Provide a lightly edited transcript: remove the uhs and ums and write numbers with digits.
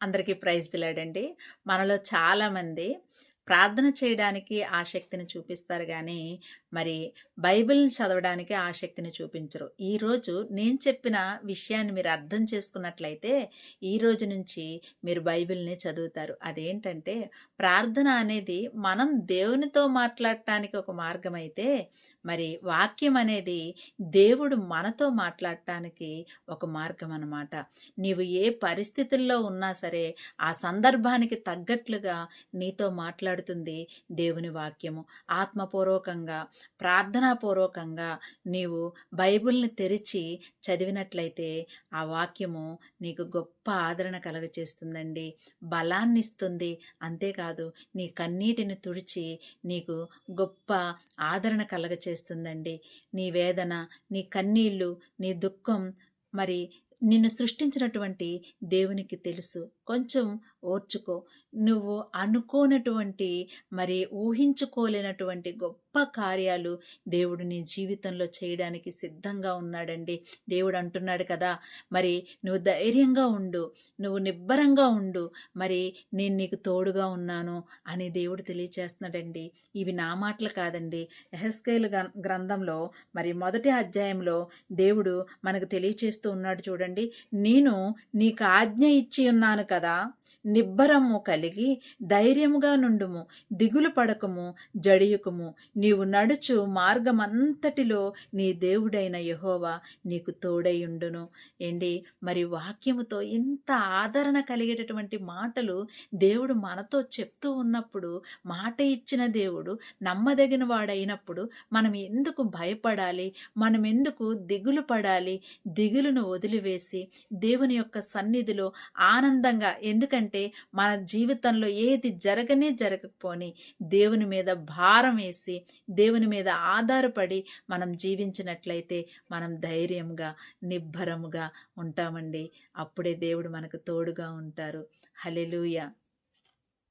అందరికీ ప్రైజ్ దిలాడండి. మనలో చాలామంది ప్రార్థన చేయడానికి ఆసక్తిని చూపిస్తారు గానీ, మరి బైబిల్‌ని చదవడానికి ఆసక్తిని చూపించరు. ఈరోజు నేను చెప్పిన విషయాన్ని మీరు అర్థం చేసుకున్నట్లయితే, ఈ రోజు నుంచి మీరు బైబిల్‌ని చదువుతారు. అదేంటంటే, ప్రార్థన అనేది మనం దేవునితో మాట్లాడటానికి ఒక మార్గమైతే, మరి వాక్యం అనేది దేవుడు మనతో మాట్లాడటానికి ఒక మార్గం అన్నమాట. నీవు ఏ పరిస్థితుల్లో ఉన్నా సరే, ఆ సందర్భానికి తగ్గట్లుగా నీతో మాట్లాడుతుంది దేవుని వాక్యము. ఆత్మపూర్వకంగా, ప్రార్థనాపూర్వకంగా నీవు బైబిల్ని తెరిచి చదివినట్లయితే ఆ వాక్యము నీకు గొప్ప ఆదరణ కలగచేస్తుందండి, బలాన్నిస్తుంది. అంతేకాదు నీ కన్నీటిని తుడిచి నీకు గొప్ప ఆదరణ కలగచేస్తుందండి. నీ వేదన, నీ కన్నీళ్ళు, నీ దుఃఖం మరి నిన్ను సృష్టించినటువంటి దేవునికి తెలుసు. కొంచెం ఓర్చుకో. నువ్వు అనుకోనటువంటి మరి ఊహించుకోలేనటువంటి గొప్ప కార్యాలు దేవుడు నీ జీవితంలో చేయడానికి సిద్ధంగా ఉన్నాడండి. దేవుడు అంటున్నాడు కదా, మరి నువ్వు ధైర్యంగా ఉండు, నువ్వు నిబ్బరంగా ఉండు, మరి నేను నీకు తోడుగా ఉన్నాను అని దేవుడు తెలియచేస్తున్నాడండి. ఇవి నా మాటలు కాదండి. యెహెజ్కేలు గ్రంథంలో మరి 1వ అధ్యాయంలో దేవుడు మనకు తెలియచేస్తూ ఉన్నాడు చూడండి. నేను నీకు ఆజ్ఞ ఇచ్చి ఉన్నాను కదా, నిబ్బరము కలిగి ధైర్యముగా నుండుము, దిగులు పడకము, జడియుకము. నీవు నడుచు మార్గమంతటిలో నీ దేవుడైన యెహోవా నీకు తోడైయుండును. ఏంటి మరి వాక్యముతో ఇంత ఆదరణ కలిగేటటువంటి మాటలు దేవుడు మనతో చెప్తూ ఉన్నప్పుడు, మాట ఇచ్చిన దేవుడు నమ్మదగిన వాడైనప్పుడు మనం ఎందుకు భయపడాలి? మనం ఎందుకు దిగులు పడాలి? దిగులును వదిలివేసి దేవుని యొక్క సన్నిధిలో ఆనందంగా, ఎందుకంటే మన జీవితంలో ఏది జరగకపోని దేవుని మీద భారం వేసి, దేవుని మీద ఆధారపడి మనం జీవించినట్లయితే మనం ధైర్యంగా, నిబ్బరముగా ఉంటామండి. అప్పుడే దేవుడు మనకు తోడుగా ఉంటారు. హల్లెలూయా.